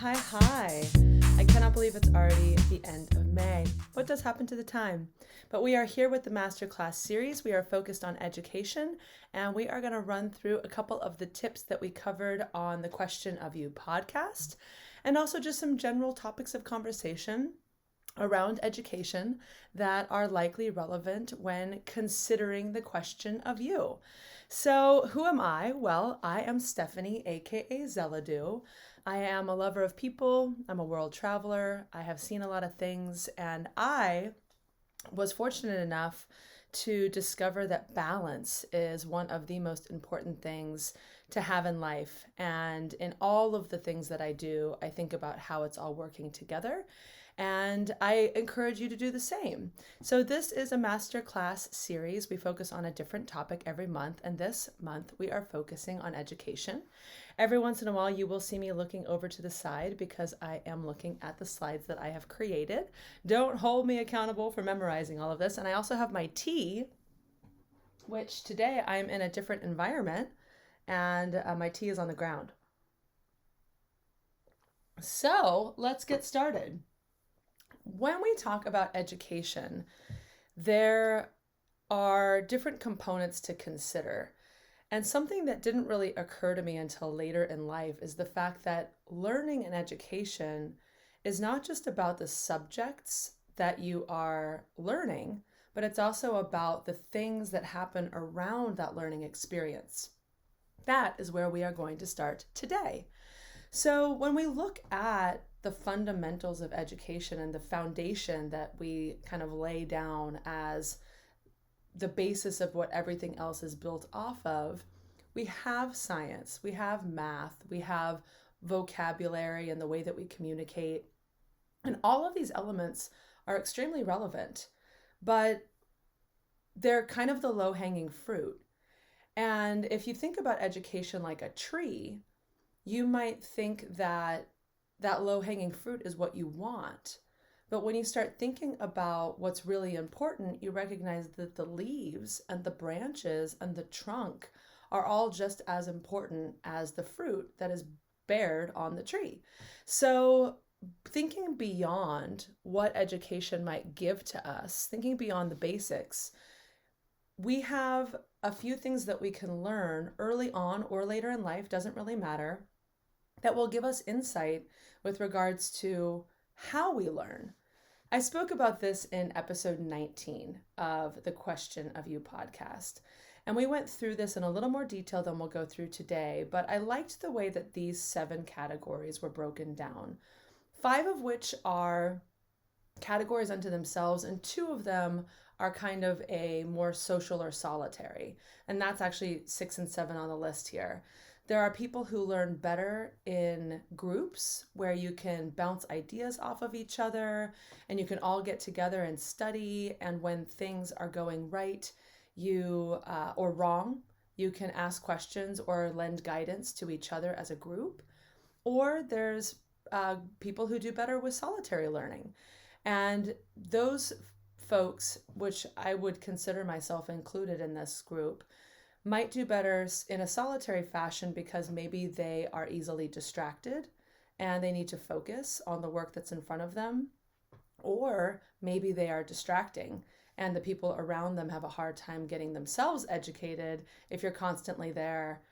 Hi. I cannot believe it's already the end of May. What does happen to the time? But we are here with the Masterclass series. We are focused on education, and we are going to run through a couple of the tips that we covered on the Question of You podcast, and also just some general topics of conversation around education that are likely relevant when considering the question of you. So, who am I? Well, I am Stephanie, aka Zelladu. I am a lover of people, I'm a world traveler, I have seen a lot of things, and I was fortunate enough to discover that balance is one of the most important things to have in life. And in all of the things that I do, I think about how it's all working together. And I encourage you to do the same. So this is a masterclass series. We focus on a different topic every month. And this month we are focusing on education. Every once in a while you will see me looking over to the side because I am looking at the slides that I have created. Don't hold me accountable for memorizing all of this. And I also have my tea, which today I'm in a different environment, and my tea is on the ground. So let's get started. When we talk about education, there are different components to consider. And something that didn't really occur to me until later in life is the fact that learning and education is not just about the subjects that you are learning, but it's also about the things that happen around that learning experience. That is where we are going to start today. So when we look at the fundamentals of education and the foundation that we kind of lay down as the basis of what everything else is built off of, we have science, we have math, we have vocabulary and the way that we communicate. And all of these elements are extremely relevant, but they're kind of the low-hanging fruit. And if you think about education like a tree, you might think that that low-hanging fruit is what you want. But when you start thinking about what's really important, you recognize that the leaves and the branches and the trunk are all just as important as the fruit that is bared on the tree. So thinking beyond what education might give to us, thinking beyond the basics, we have a few things that we can learn early on or later in life, doesn't really matter, that will give us insight with regards to how we learn. I spoke about this in episode 19 of the Question of You podcast, and we went through this in a little more detail than we'll go through today, but I liked the way that these 7 categories were broken down, 5 of which are categories unto themselves, and 2 of them are kind of a more social or solitary, and that's actually 6 and 7 on the list here. There are people who learn better in groups where you can bounce ideas off of each other and you can all get together and study. And when things are going right, or wrong, you can ask questions or lend guidance to each other as a group. Or there's people who do better with solitary learning. And those folks, which I would consider myself included in this group, might do better in a solitary fashion because maybe they are easily distracted and they need to focus on the work that's in front of them. Or maybe they are distracting and the people around them have a hard time getting themselves educated if you're constantly there,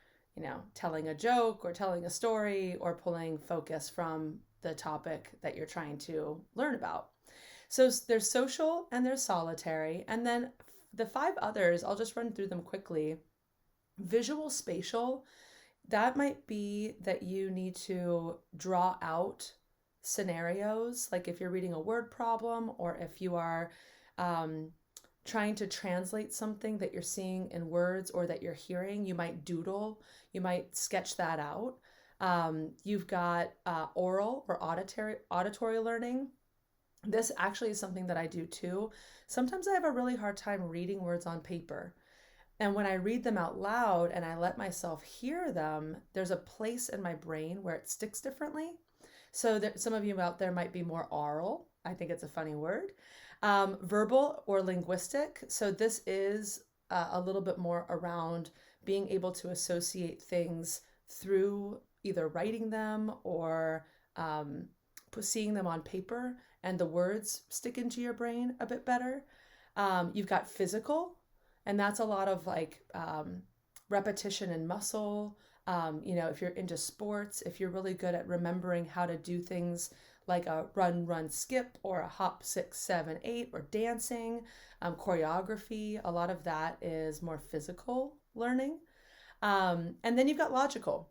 telling a joke or telling a story or pulling focus from the topic that you're trying to learn about. So there's social and there's solitary. And then the 5 others, I'll just run through them quickly. Visual spatial, that might be that you need to draw out scenarios, like if you're reading a word problem or if you are trying to translate something that you're seeing in words or that you're hearing, you might doodle, you might sketch that out. You've got oral or auditory learning. This actually is something that I do too. Sometimes I have a really hard time reading words on paper. And when I read them out loud and I let myself hear them, there's a place in my brain where it sticks differently. So some of you out there might be more oral. I think it's a funny word. Verbal or linguistic. So this is a little bit more around being able to associate things through either writing them or seeing them on paper and the words stick into your brain a bit better. You've got physical, and that's a lot of like repetition and muscle. If you're into sports, if you're really good at remembering how to do things like a run, skip, or a hop, 6, 7, 8, or dancing, choreography, a lot of that is more physical learning. And then you've got logical,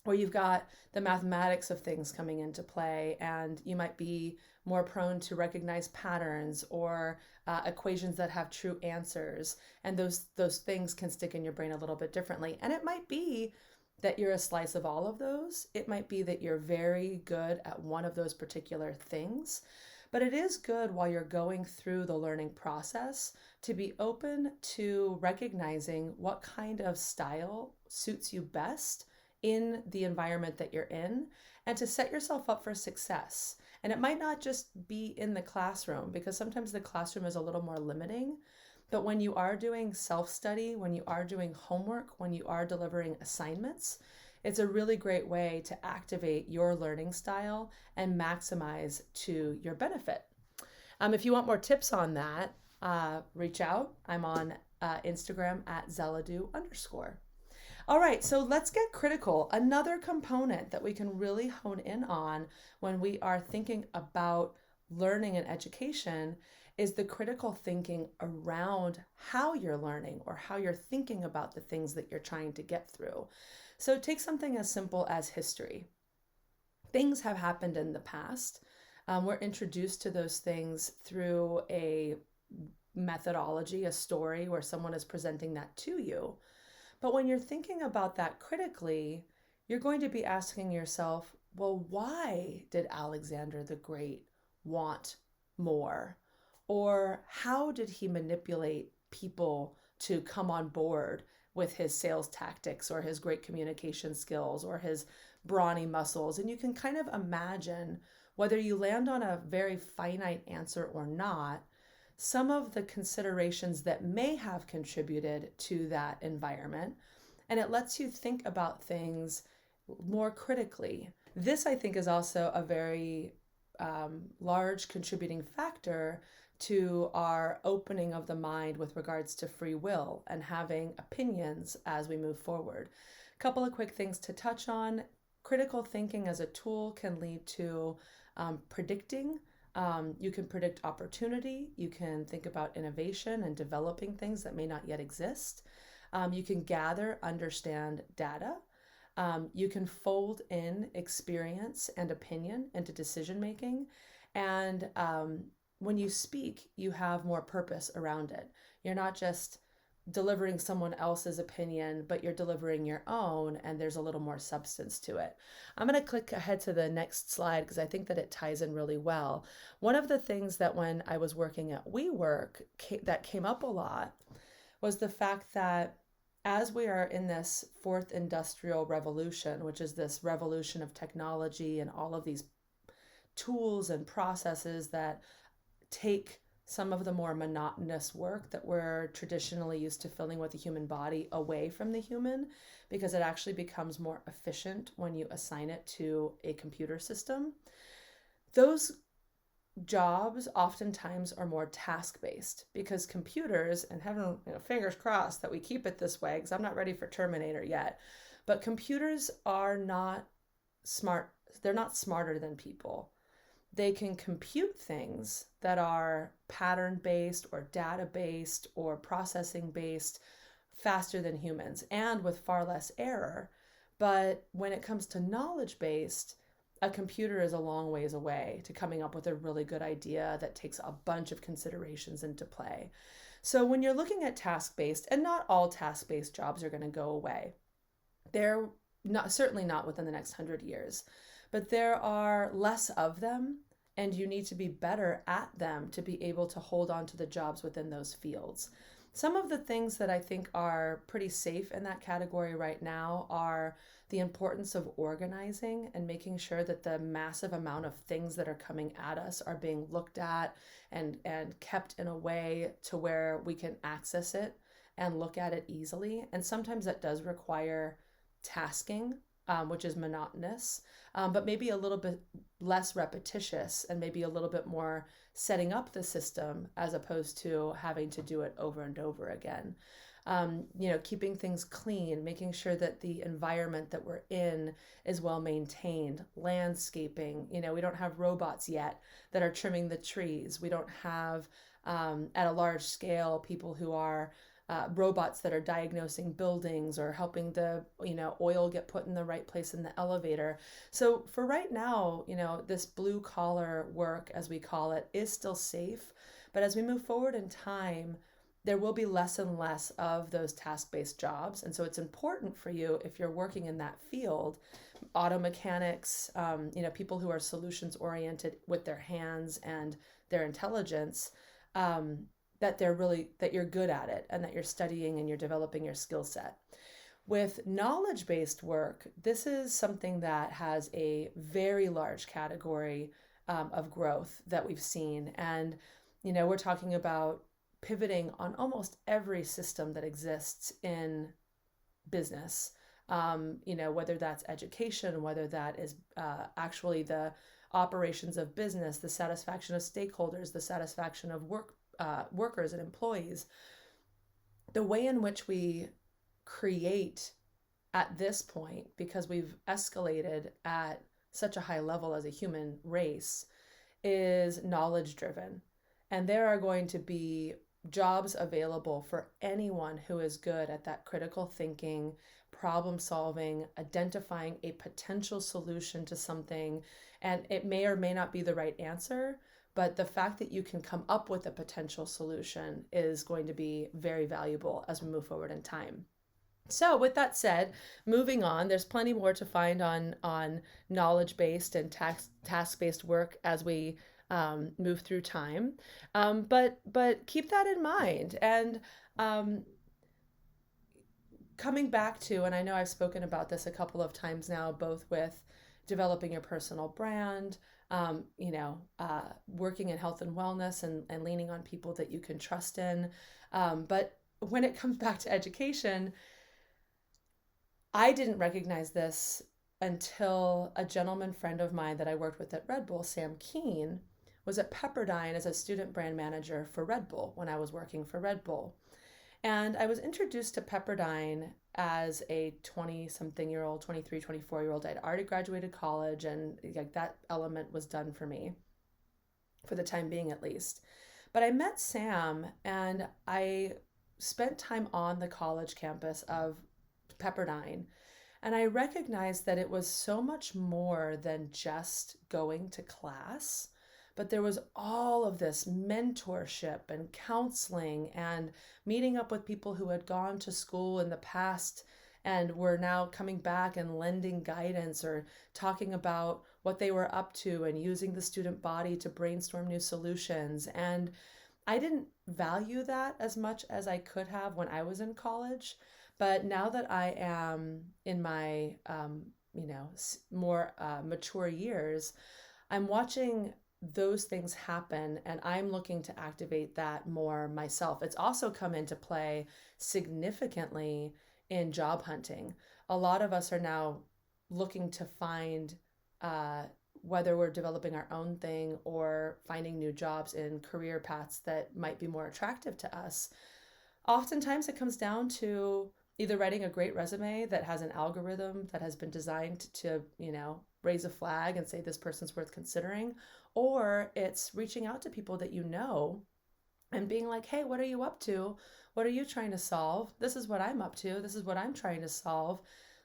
where you've got the mathematics of things coming into play, and you might be more prone to recognize patterns or equations that have true answers. And those things can stick in your brain a little bit differently. And it might be that you're a slice of all of those. It might be that you're very good at one of those particular things. But it is good while you're going through the learning process to be open to recognizing what kind of style suits you best in the environment that you're in, and to set yourself up for success. And it might not just be in the classroom, because sometimes the classroom is a little more limiting. But when you are doing self-study, when you are doing homework, when you are delivering assignments, it's a really great way to activate your learning style and maximize to your benefit. If you want more tips on that, reach out. I'm on Instagram at Zelladu_. All right, so let's get critical. Another component that we can really hone in on when we are thinking about learning and education is the critical thinking around how you're learning or how you're thinking about the things that you're trying to get through. So take something as simple as history. Things have happened in the past. We're introduced to those things through a methodology, a story where someone is presenting that to you. But when you're thinking about that critically, you're going to be asking yourself, well, why did Alexander the Great want more? Or how did he manipulate people to come on board with his sales tactics or his great communication skills or his brawny muscles? And you can kind of imagine, whether you land on a very finite answer or not, some of the considerations that may have contributed to that environment. And it lets you think about things more critically. This, I think, is also a very large contributing factor to our opening of the mind with regards to free will and having opinions as we move forward. A couple of quick things to touch on. Critical thinking as a tool can lead to predicting. You can predict opportunity. You can think about innovation and developing things that may not yet exist. You can gather, understand data. You can fold in experience and opinion into decision making. And when you speak, you have more purpose around it. You're not just delivering someone else's opinion, but you're delivering your own, and there's a little more substance to it. I'm going to click ahead to the next slide because I think that it ties in really well. One of the things that when I was working at WeWork that came up a lot was the fact that as we are in this fourth industrial revolution, which is this revolution of technology and all of these tools and processes that take some of the more monotonous work that we're traditionally used to filling with the human body away from the human, because it actually becomes more efficient when you assign it to a computer system. Those jobs oftentimes are more task-based because computers, and heaven, fingers crossed that we keep it this way because I'm not ready for Terminator yet, but computers are not smart. They're not smarter than people. They can compute things that are pattern-based or data-based or processing-based faster than humans and with far less error. But when it comes to knowledge-based, a computer is a long ways away to coming up with a really good idea that takes a bunch of considerations into play. So when you're looking at task-based, and not all task-based jobs are going to go away, they're certainly not within the next 100 years. But there are less of them, and you need to be better at them to be able to hold on to the jobs within those fields. Some of the things that I think are pretty safe in that category right now are the importance of organizing and making sure that the massive amount of things that are coming at us are being looked at and kept in a way to where we can access it and look at it easily. And sometimes that does require tasking which is monotonous, but maybe a little bit less repetitious and maybe a little bit more setting up the system as opposed to having to do it over and over again. Keeping things clean, making sure that the environment that we're in is well maintained, landscaping. We don't have robots yet that are trimming the trees. We don't have, at a large scale, people who are robots that are diagnosing buildings or helping the oil get put in the right place in the elevator. So for right now, this blue collar work, as we call it, is still safe. But as we move forward in time, there will be less and less of those task-based jobs. And so it's important for you, if you're working in that field, auto mechanics, people who are solutions oriented with their hands and their intelligence, that you're good at it and that you're studying and you're developing your skill set. With knowledge-based work, this is something that has a very large category of growth that we've seen. And, we're talking about pivoting on almost every system that exists in business, whether that's education, whether that is actually the operations of business, the satisfaction of stakeholders, the satisfaction of workers and employees. The way in which we create at this point, because we've escalated at such a high level as a human race, is knowledge driven. And there are going to be jobs available for anyone who is good at that critical thinking, problem solving, identifying a potential solution to something. And it may or may not be the right answer, but the fact that you can come up with a potential solution is going to be very valuable as we move forward in time. So with that said, moving on, there's plenty more to find on knowledge-based and task-based work as we move through time. But keep that in mind. And coming back to, and I know I've spoken about this a couple of times now, both with developing your personal brand, working in health and wellness and leaning on people that you can trust in. But when it comes back to education, I didn't recognize this until a gentleman friend of mine that I worked with at Red Bull, Sam Keene, was at Pepperdine as a student brand manager for Red Bull when I was working for Red Bull. And I was introduced to Pepperdine as a 20-something-year-old, 23, 24-year-old. I'd already graduated college, and that element was done for me, for the time being at least. But I met Sam, and I spent time on the college campus of Pepperdine, and I recognized that it was so much more than just going to class. But there was all of this mentorship and counseling and meeting up with people who had gone to school in the past and were now coming back and lending guidance or talking about what they were up to and using the student body to brainstorm new solutions. And I didn't value that as much as I could have when I was in college. But now that I am in my, more mature years, I'm watching those things happen, and I'm looking to activate that more myself. It's also come into play significantly in job hunting. A lot of us are now looking to find whether we're developing our own thing or finding new jobs in career paths that might be more attractive to us. Oftentimes it comes down to either writing a great resume that has an algorithm that has been designed to, raise a flag and say this person's worth considering, or it's reaching out to people that you know and being like, hey, what are you up to? What are you trying to solve? This is what I'm up to. This is what I'm trying to solve.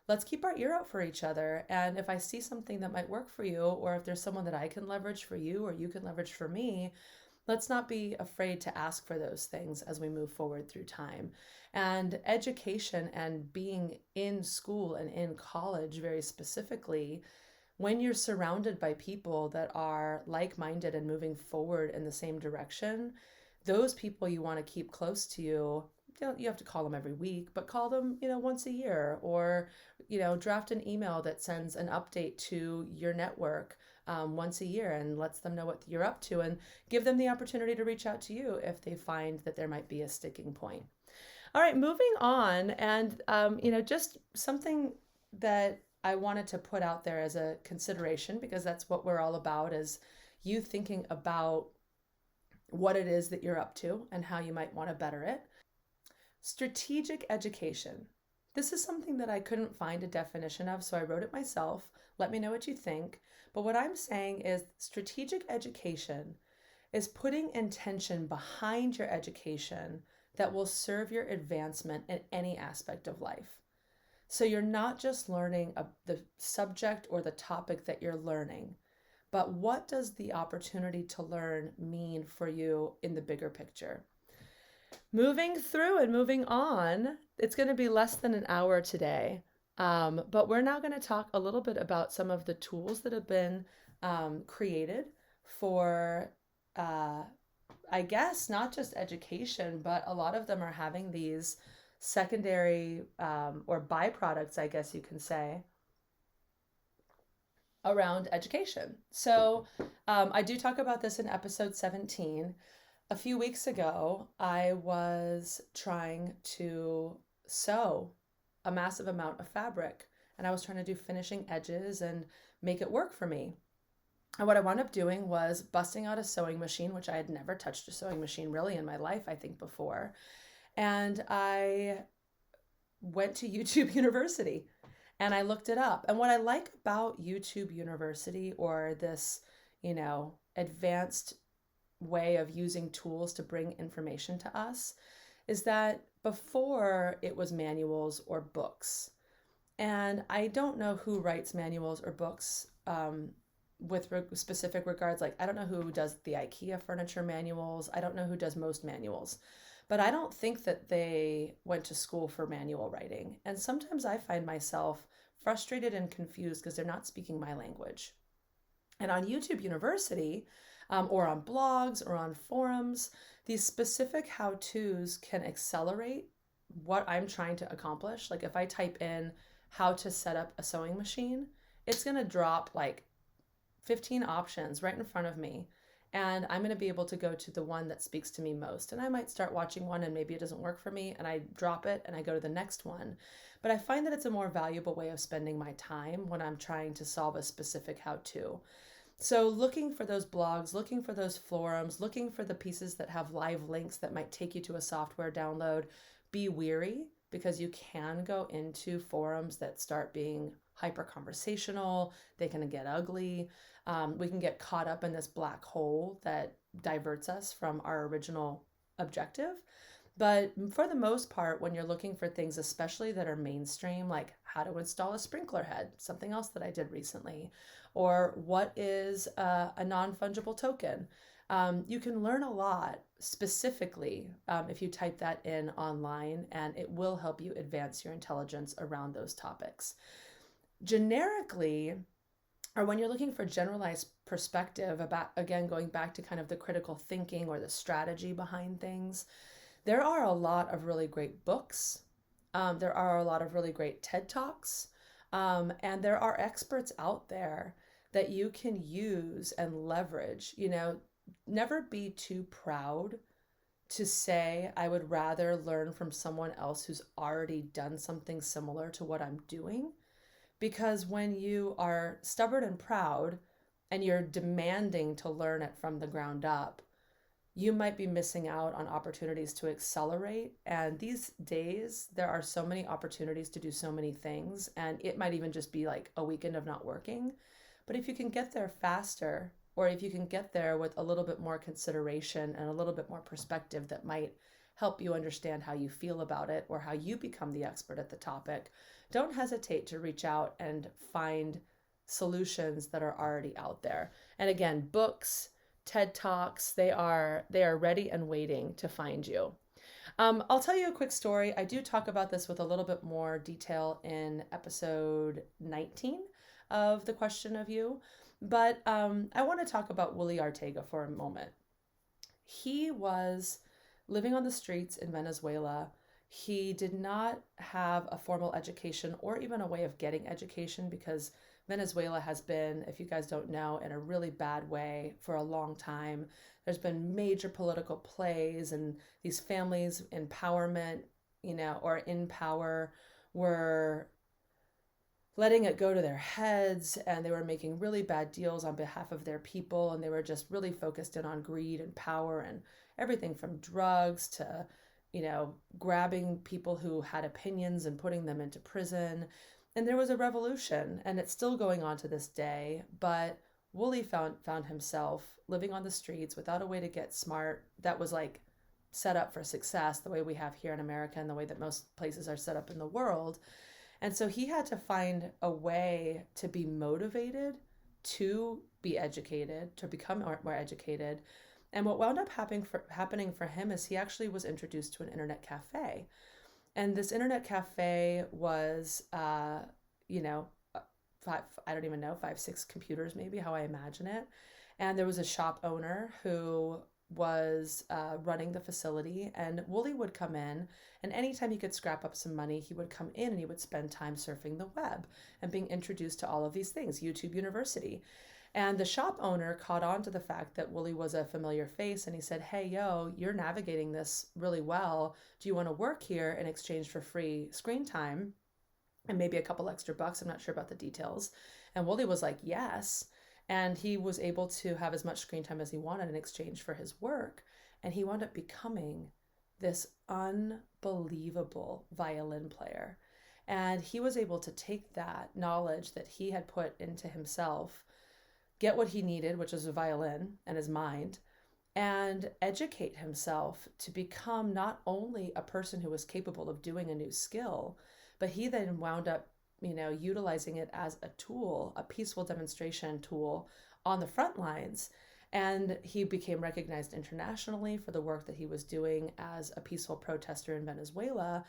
Let's keep our ear out for each other. And if I see something that might work for you, or if there's someone that I can leverage for you or you can leverage for me, let's not be afraid to ask for those things as we move forward through time. And education and being in school and in college very specifically, when you're surrounded by people that are like-minded and moving forward in the same direction, those people you want to keep close to you. You have to call them every week, but call them, once a year, or, draft an email that sends an update to your network once a year and lets them know what you're up to, and give them the opportunity to reach out to you if they find that there might be a sticking point. All right, moving on. And, just something that I wanted to put out there as a consideration, because that's what we're all about, is you thinking about what it is that you're up to and how you might want to better it. Strategic education. This is something that I couldn't find a definition of, so I wrote it myself. Let me know what you think. But what I'm saying is strategic education is putting intention behind your education that will serve your advancement in any aspect of life. So you're not just learning the subject or the topic that you're learning, but what does the opportunity to learn mean for you in the bigger picture? Moving through and moving on, it's going to be less than an hour today, but we're now going to talk a little bit about some of the tools that have been created for, I guess, not just education, but a lot of them are having these secondary or byproducts, I guess you can say, around education. So I do talk about this in episode 17. A few weeks ago, I was trying to sew a massive amount of fabric, and I was trying to do finishing edges and make it work for me. And what I wound up doing was busting out a sewing machine, which I had never touched a sewing machine really in my life, I think, before. And I went to YouTube University and I looked it up. And what I like about YouTube University, or this, advanced way of using tools to bring information to us, is that before it was manuals or books. And I don't know who writes manuals or books with specific regards. Like, I don't know who does the IKEA furniture manuals. I don't know who does most manuals. But I don't think that they went to school for manual writing. And sometimes I find myself frustrated and confused because they're not speaking my language. And on YouTube University, or on blogs or on forums, these specific how-tos can accelerate what I'm trying to accomplish. Like if I type in how to set up a sewing machine, it's going to drop like 15 options right in front of me. And I'm going to be able to go to the one that speaks to me most. And I might start watching one and maybe it doesn't work for me and I drop it and I go to the next one. But I find that it's a more valuable way of spending my time when I'm trying to solve a specific how-to. So looking for those blogs, looking for those forums, looking for the pieces that have live links that might take you to a software download, be wary, because you can go into forums that start being hyper conversational. They can get ugly. We can get caught up in this black hole that diverts us from our original objective. But for the most part, when you're looking for things, especially that are mainstream, like how to install a sprinkler head, something else that I did recently, or what is a non-fungible token, you can learn a lot specifically if you type that in online, and it will help you advance your intelligence around those topics. Generically, or when you're looking for generalized perspective about, again, going back to kind of the critical thinking or the strategy behind things, there are a lot of really great books. There are a lot of really great TED Talks. And there are experts out there that you can use and leverage. Never be too proud to say, I would rather learn from someone else who's already done something similar to what I'm doing. Because when you are stubborn and proud and you're demanding to learn it from the ground up, you might be missing out on opportunities to accelerate. And these days, there are so many opportunities to do so many things. And it might even just be like a weekend of not working. But if you can get there faster, or if you can get there with a little bit more consideration and a little bit more perspective that might help you understand how you feel about it or how you become the expert at the topic, don't hesitate to reach out and find solutions that are already out there. And again, books, TED Talks, they are ready and waiting to find you. I'll tell you a quick story. I do talk about this with a little bit more detail in episode 19 of The Question of You, but I want to talk about Willie Ortega for a moment. He was living on the streets in Venezuela. He did not have a formal education or even a way of getting education, because Venezuela has been, if you guys don't know, in a really bad way for a long time. There's been major political plays, and these families empowerment, or in power, were letting it go to their heads, and they were making really bad deals on behalf of their people, and they were just really focused in on greed and power and everything from drugs to, grabbing people who had opinions and putting them into prison. And there was a revolution, and it's still going on to this day, but Woolley found himself living on the streets without a way to get smart that was like set up for success the way we have here in America and the way that most places are set up in the world. And so he had to find a way to be motivated to be educated, to become more educated. And what wound up happening for him is he actually was introduced to an internet cafe. And this internet cafe was, I don't even know, 5, 6 computers, maybe how I imagine it. And there was a shop owner who was running the facility, and Woolley would come in, and anytime he could scrap up some money, he would come in and he would spend time surfing the web and being introduced to all of these things, YouTube University. And the shop owner caught on to the fact that Woolley was a familiar face, and he said, hey, yo, you're navigating this really well. Do you want to work here in exchange for free screen time and maybe a couple extra bucks? I'm not sure about the details. And Woolley was like, yes. And he was able to have as much screen time as he wanted in exchange for his work. And he wound up becoming this unbelievable violin player. And he was able to take that knowledge that he had put into himself, get what he needed, which was a violin and his mind, and educate himself to become not only a person who was capable of doing a new skill, but he then wound up utilizing it as a tool, a peaceful demonstration tool on the front lines. And he became recognized internationally for the work that he was doing as a peaceful protester in Venezuela.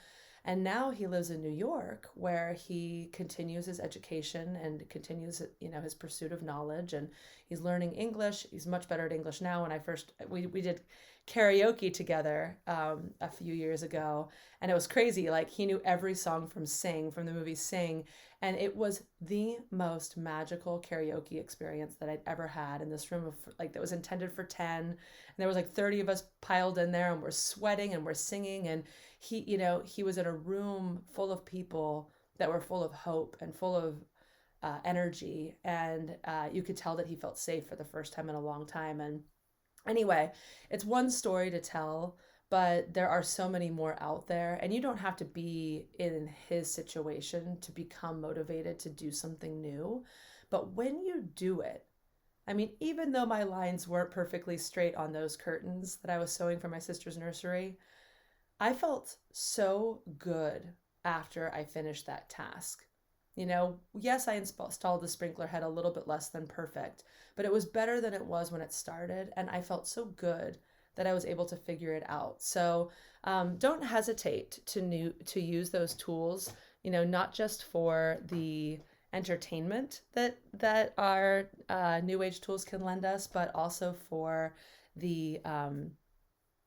And now he lives in New York, where he continues his education and continues, his pursuit of knowledge. And he's learning English. He's much better at English now. When we did karaoke together a few years ago, and it was crazy. Like, he knew every song from the movie Sing, and it was the most magical karaoke experience that I'd ever had in this room of that was intended for 10, and there was 30 of us piled in there, and we're sweating and we're singing, and he was in a room full of people that were full of hope and full of energy, and you could tell that he felt safe for the first time in a long time. And anyway, it's one story to tell, but there are so many more out there, and you don't have to be in his situation to become motivated to do something new. But when you do it, even though my lines weren't perfectly straight on those curtains that I was sewing for my sister's nursery, I felt so good after I finished that task. Yes, I installed the sprinkler head a little bit less than perfect, but it was better than it was when it started, and I felt so good that I was able to figure it out. So don't hesitate to use those tools, not just for the entertainment that our new age tools can lend us, but also for the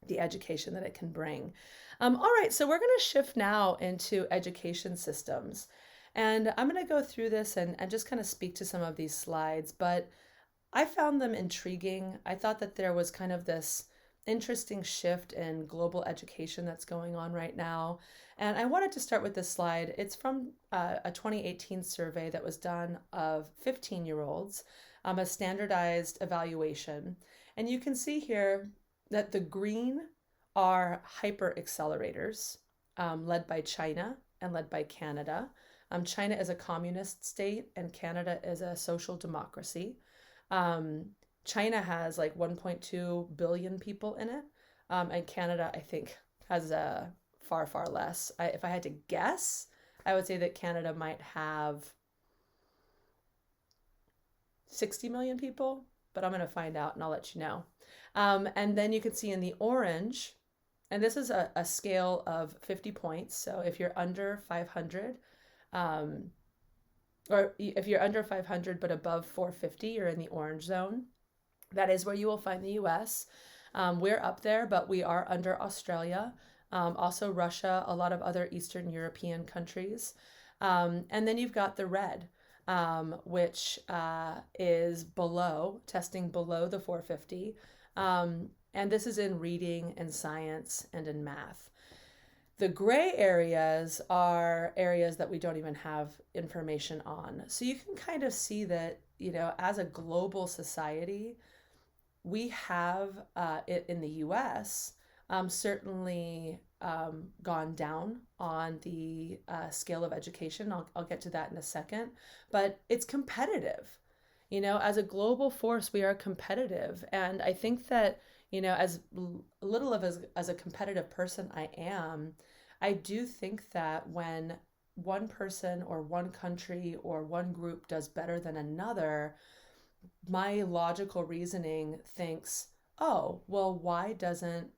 education that it can bring. All right, so we're going to shift now into education systems. And I'm going to go through this and just kind of speak to some of these slides, but I found them intriguing. I thought that there was kind of this interesting shift in global education that's going on right now. And I wanted to start with this slide. It's from a 2018 survey that was done of 15-year-olds, a standardized evaluation. And you can see here that the green are hyper accelerators, led by China and led by Canada. China is a communist state and Canada is a social democracy. China has 1.2 billion people in it, and Canada, I think, has far, far less. If I had to guess, I would say that Canada might have 60 million people, but I'm going to find out and I'll let you know. And then you can see in the orange, and this is a scale of 50 points. So if you're under 500, or if you're under 500 but above 450, you're in the orange zone. That is where you will find the US. We're up there, but we are under Australia, also Russia, a lot of other Eastern European countries. And then you've got the red, which is testing below the 450. And this is in reading and science and in math. The gray areas are areas that we don't even have information on. So you can kind of see that, as a global society, we have it in the US certainly gone down on the scale of education. I'll get to that in a second, but it's competitive. As a global force, we are competitive. And I think that, as little of as a competitive person I am, I do think that when one person or one country or one group does better than another, my logical reasoning thinks, oh, well, why doesn't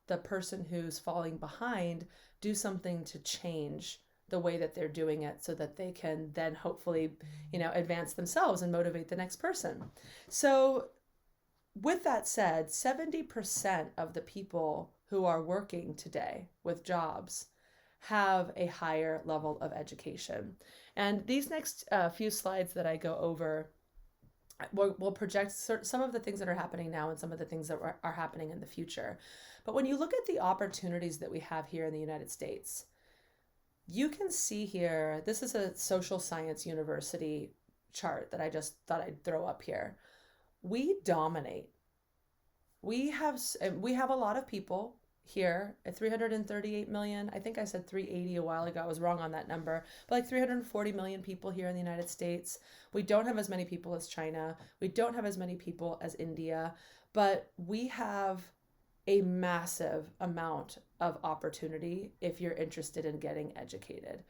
the person who's falling behind do something to change the way that they're doing it so that they can then hopefully, advance themselves and motivate the next person? So, with that said, 70% of the people who are working today with jobs have a higher level of education. And these next few slides that I go over will project some of the things that are happening now and some of the things that are happening in the future. But when you look at the opportunities that we have here in the United States, you can see here, this is a social science university chart that I just thought I'd throw up here. We dominate. We have a lot of people here at 338 million. I think I said 380 a while ago. I was wrong on that number. But like 340 million people here in the United States. We don't have as many people as China. We don't have as many people as India. But we have a massive amount of opportunity if you're interested in getting educated.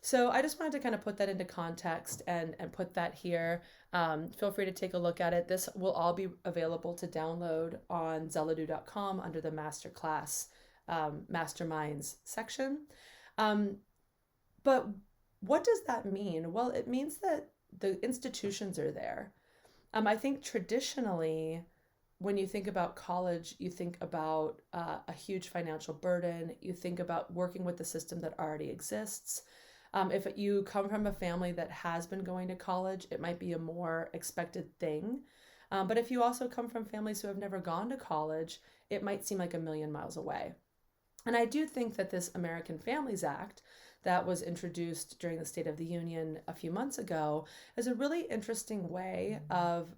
So I just wanted to kind of put that into context and put that here. Feel free to take a look at it. This will all be available to download on Zelladu.com under the Masterclass Masterminds section. But what does that mean? Well, it means that the institutions are there. I think traditionally, when you think about college, you think about a huge financial burden. You think about working with the system that already exists. If you come from a family that has been going to college, it might be a more expected thing. But if you also come from families who have never gone to college, it might seem like a million miles away. And I do think that this American Families Act that was introduced during the State of the Union a few months ago is a really interesting way of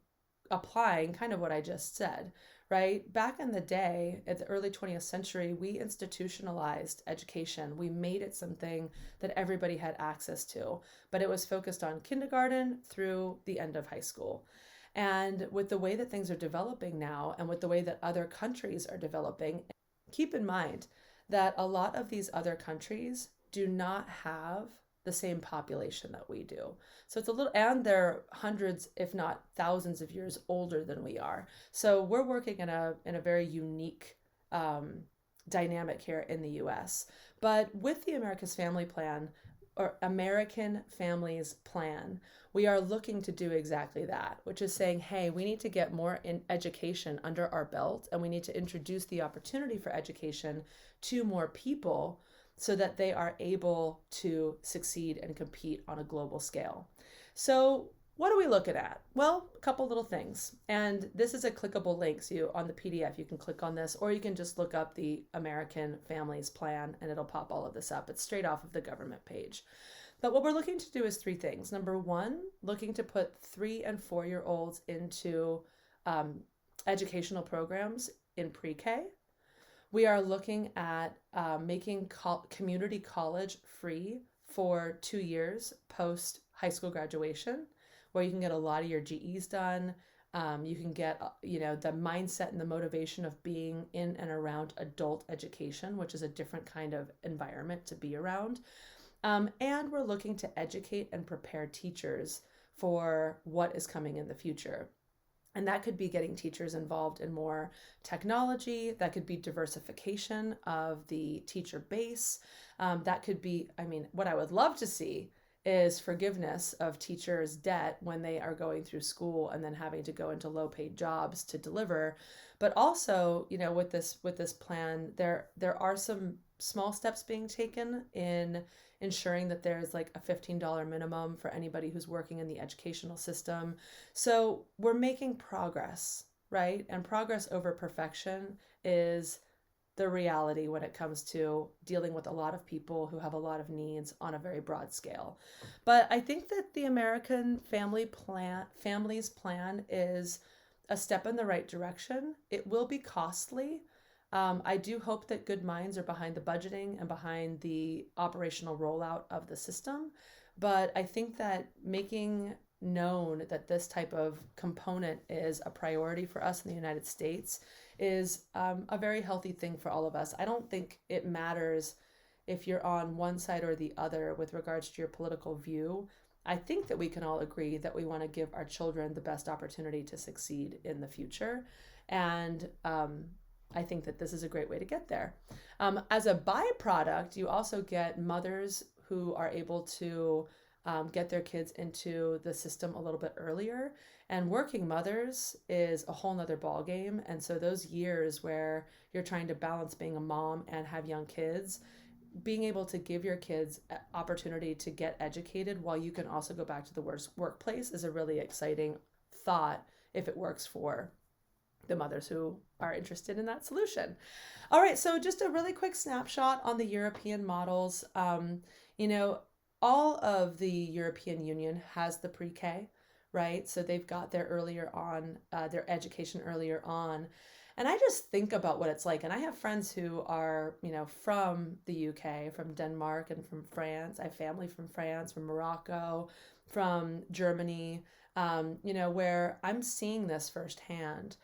applying kind of what I just said, right? Back in the day, at the early 20th century, we institutionalized education. We made it something that everybody had access to, but it was focused on kindergarten through the end of high school. And with the way that things are developing now and with the way that other countries are developing, keep in mind that a lot of these other countries do not have the same population that we do. So it's a little, and they're hundreds, if not thousands of years older than we are. So we're working in a very unique dynamic here in the US. But with the America's Family Plan, or American Families Plan, we are looking to do exactly that, which is saying, hey, we need to get more in education under our belt, and we need to introduce the opportunity for education to more people so that they are able to succeed and compete on a global scale. So what are we looking at? Well, a couple little things. And this is a clickable link. So on the PDF, you can click on this, or you can just look up the American Families Plan and it'll pop all of this up. It's straight off of the government page. But what we're looking to do is three things. Number one, looking to put 3- and 4-year-olds into educational programs in pre-K. We are looking at making community college free for 2 years post high school graduation, where you can get a lot of your GEs done. You can get, the mindset and the motivation of being in and around adult education, which is a different kind of environment to be around. And we're looking to educate and prepare teachers for what is coming in the future. And that could be getting teachers involved in more technology. That could be diversification of the teacher base. That could be, what I would love to see is forgiveness of teachers' debt when they are going through school and then having to go into low-paid jobs to deliver. But also, with this plan, there are some small steps being taken in ensuring that there's like a $15 minimum for anybody who's working in the educational system. So we're making progress, right? And progress over perfection is the reality when it comes to dealing with a lot of people who have a lot of needs on a very broad scale. But I think that the American family's plan is a step in the right direction. It will be costly. I do hope that good minds are behind the budgeting and behind the operational rollout of the system. But I think that making known that this type of component is a priority for us in the United States is a very healthy thing for all of us. I don't think it matters if you're on one side or the other with regards to your political view. I think that we can all agree that we want to give our children the best opportunity to succeed in the future. And I think that this is a great way to get there. As a byproduct, you also get mothers who are able to get their kids into the system a little bit earlier. And working mothers is a whole nother ballgame. And so those years where you're trying to balance being a mom and have young kids, being able to give your kids opportunity to get educated while you can also go back to the workplace is a really exciting thought if it works for the mothers who are interested in that solution. All right, so just a really quick snapshot on the European models. All of the European Union has the pre-K, right? So they've got their their education earlier on. And I just think about what it's like. And I have friends who are, from the UK, from Denmark, and from France. I have family from France, from Morocco, from Germany, where I'm seeing this firsthand.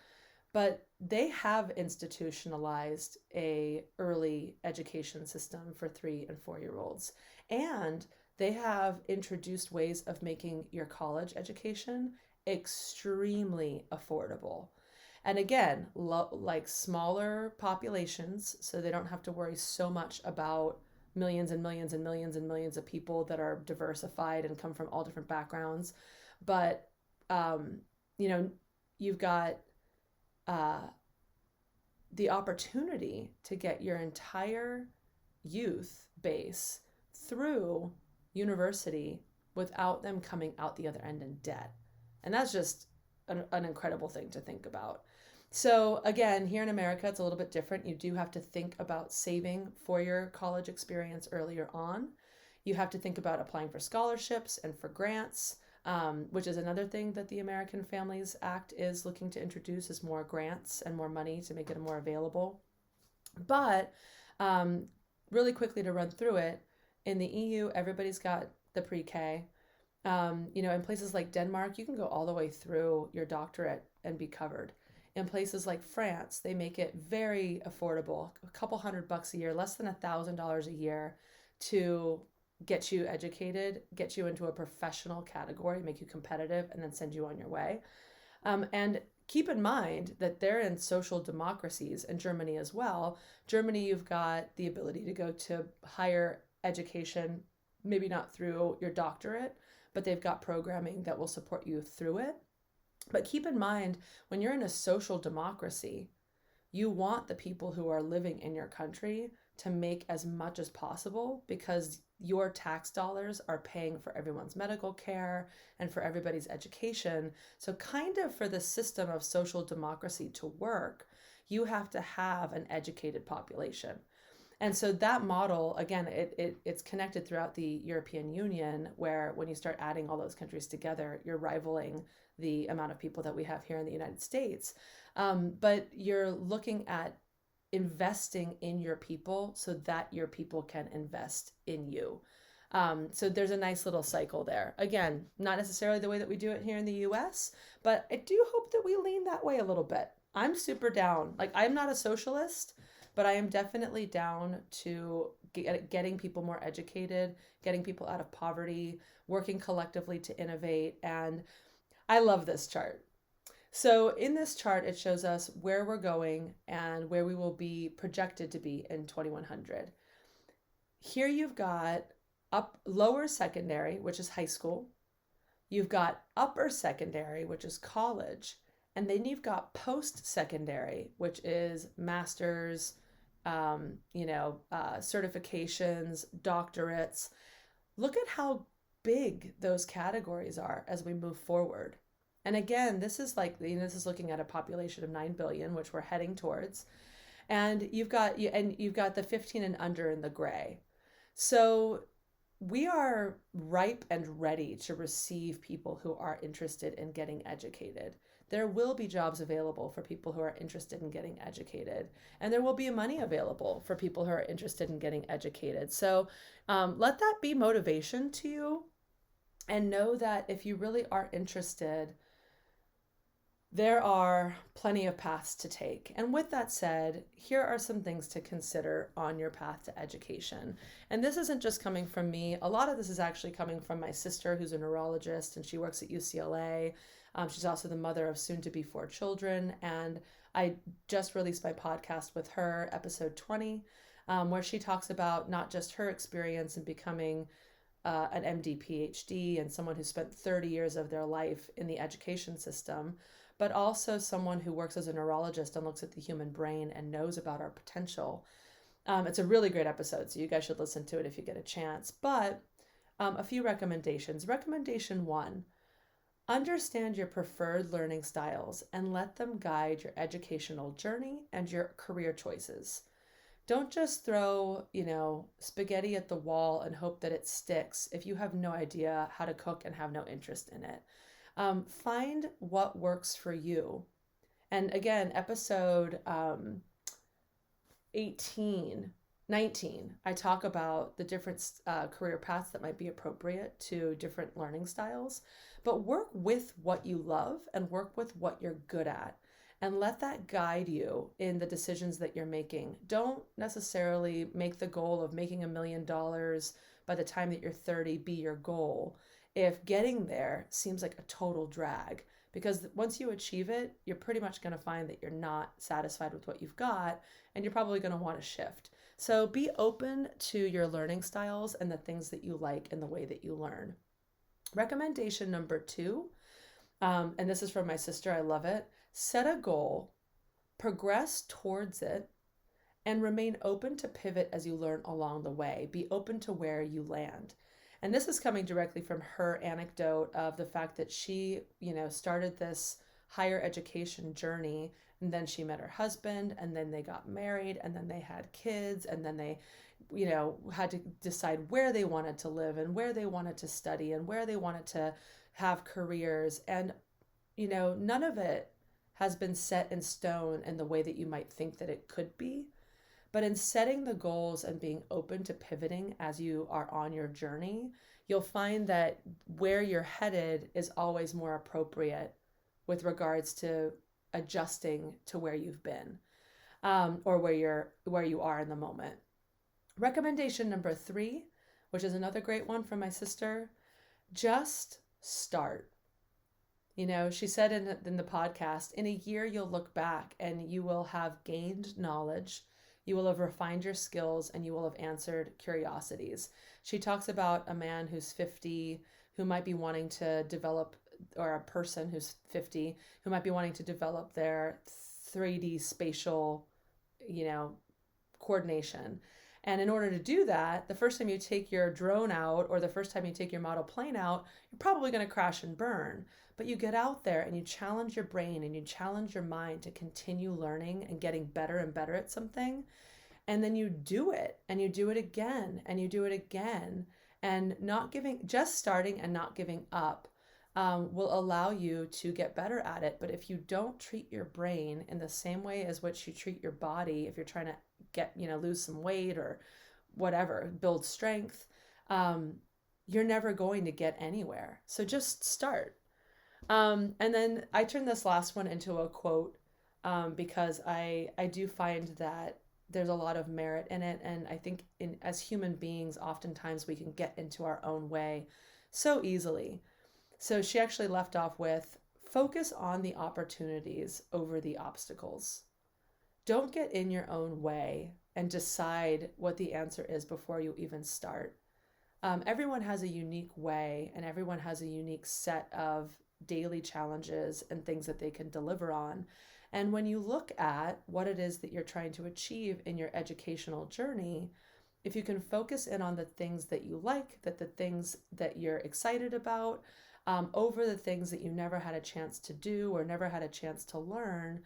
But they have institutionalized a early education system for 3 and 4-year-olds. And they have introduced ways of making your college education extremely affordable. And again, like smaller populations, so they don't have to worry so much about millions and millions and millions and millions of people that are diversified and come from all different backgrounds. But, you've got the opportunity to get your entire youth base through university without them coming out the other end in debt. And that's just an incredible thing to think about. So again, here in America, it's a little bit different. You do have to think about saving for your college experience earlier on. You have to think about applying for scholarships and for grants, which is another thing that the American Families Act is looking to introduce, is more grants and more money to make it more available. But really quickly to run through it, in the EU, everybody's got the pre-K. In places like Denmark, you can go all the way through your doctorate and be covered. In places like France, they make it very affordable, a couple $100 a year, less than $1,000 a year to get you educated, get you into a professional category, make you competitive, and then send you on your way. And keep in mind that they're in social democracies, and Germany as well. Germany, you've got the ability to go to higher education, maybe not through your doctorate, but they've got programming that will support you through it. But keep in mind, when you're in a social democracy, you want the people who are living in your country to make as much as possible, because your tax dollars are paying for everyone's medical care and for everybody's education. So kind of for the system of social democracy to work, you have to have an educated population. And so that model, again, it's connected throughout the European Union, where when you start adding all those countries together, you're rivaling the amount of people that we have here in the United States. But you're looking at investing in your people so that your people can invest in you. So there's a nice little cycle there. Again, not necessarily the way that we do it here in the US, but I do hope that we lean that way a little bit. I'm super down. Like, I'm not a socialist, but I am definitely down to getting people more educated, getting people out of poverty, working collectively to innovate. And I love this chart. So in this chart, it shows us where we're going and where we will be projected to be in 2100. Here you've got lower secondary, which is high school. You've got upper secondary, which is college. And then you've got post-secondary, which is master's, certifications, doctorates. Look at how big those categories are as we move forward. And again, this is looking at a population of 9 billion, which we're heading towards. And you've got the 15 and under in the gray. So we are ripe and ready to receive people who are interested in getting educated. There will be jobs available for people who are interested in getting educated, and there will be money available for people who are interested in getting educated. So let that be motivation to you, and know that if you really are interested, there are plenty of paths to take. And with that said, here are some things to consider on your path to education. And this isn't just coming from me. A lot of this is actually coming from my sister, who's a neurologist, and she works at UCLA. She's also the mother of soon-to-be 4 children. And I just released my podcast with her, episode 20, where she talks about not just her experience in becoming an MD, PhD, and someone who spent 30 years of their life in the education system, but also someone who works as a neurologist and looks at the human brain and knows about our potential. It's a really great episode, so you guys should listen to it if you get a chance. But a few recommendations. Recommendation 1, understand your preferred learning styles and let them guide your educational journey and your career choices. Don't just throw, spaghetti at the wall and hope that it sticks if you have no idea how to cook and have no interest in it. Find what works for you. And again, episode 19, I talk about the different career paths that might be appropriate to different learning styles. But work with what you love and work with what you're good at. And let that guide you in the decisions that you're making. Don't necessarily make the goal of making $1 million by the time that you're 30 be your goal, if getting there seems like a total drag. Because once you achieve it, you're pretty much going to find that you're not satisfied with what you've got, and you're probably going to want to shift. So be open to your learning styles and the things that you like and the way that you learn. Recommendation number 2, and this is from my sister, I love it. Set a goal, progress towards it, and remain open to pivot as you learn along the way. Be open to where you land. And this is coming directly from her anecdote of the fact that she, started this higher education journey, and then she met her husband, and then they got married, and then they had kids, and then they, had to decide where they wanted to live and where they wanted to study and where they wanted to have careers. And, none of it has been set in stone in the way that you might think that it could be. But in setting the goals and being open to pivoting as you are on your journey, you'll find that where you're headed is always more appropriate with regards to adjusting to where you've been, or where you are in the moment. Recommendation number 3, which is another great one from my sister, just start. She said in the podcast, in a year, you'll look back and you will have gained knowledge, you will have refined your skills, and you will have answered curiosities. She talks about a man who's 50 who might be wanting to develop, or a person who's 50 who might be wanting to develop their 3D spatial, coordination. And in order to do that, the first time you take your drone out or the first time you take your model plane out, you're probably going to crash and burn. But you get out there and you challenge your brain and you challenge your mind to continue learning and getting better and better at something. And then you do it and you do it again and you do it again. And just starting and not giving up will allow you to get better at it. But if you don't treat your brain in the same way as which you treat your body, if you're trying to lose some weight or whatever, build strength, you're never going to get anywhere. So just start. And then I turned this last one into a quote because I do find that there's a lot of merit in it. And I think as human beings, oftentimes we can get into our own way so easily. So she actually left off with, focus on the opportunities over the obstacles. Don't get in your own way and decide what the answer is before you even start. Everyone has a unique way and everyone has a unique set of daily challenges and things that they can deliver on. And when you look at what it is that you're trying to achieve in your educational journey, if you can focus in on the things that you like, the things that you're excited about, over the things that you never had a chance to do or never had a chance to learn,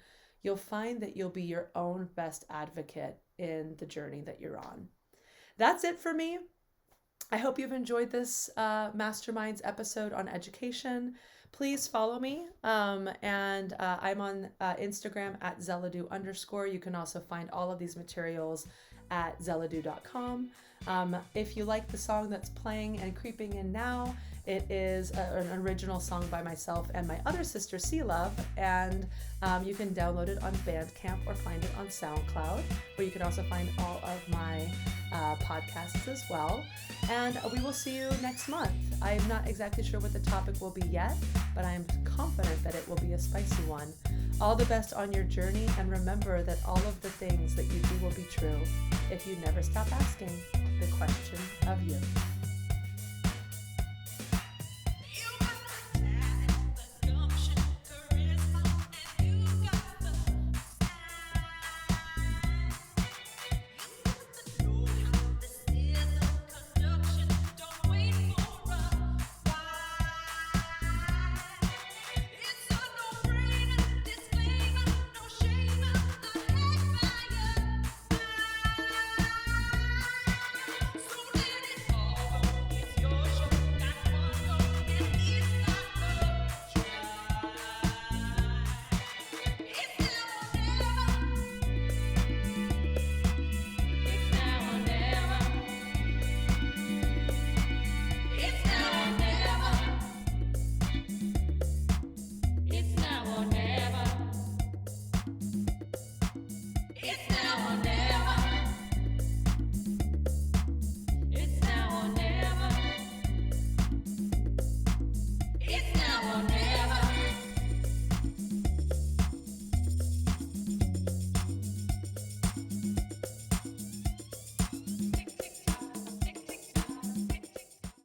you'll find that you'll be your own best advocate in the journey that you're on. That's it for me. I hope you've enjoyed this Masterminds episode on education. Please follow me. And I'm on Instagram at Zelladu_. You can also find all of these materials at Zelladu.com. If you like the song that's playing and creeping in now, it is an original song by myself and my other sister, Sea Love, and you can download it on Bandcamp or find it on SoundCloud, where you can also find all of my podcasts as well. And we will see you next month. I'm not exactly sure what the topic will be yet, but I am confident that it will be a spicy one. All the best on your journey, and remember that all of the things that you do will be true if you never stop asking the question of you.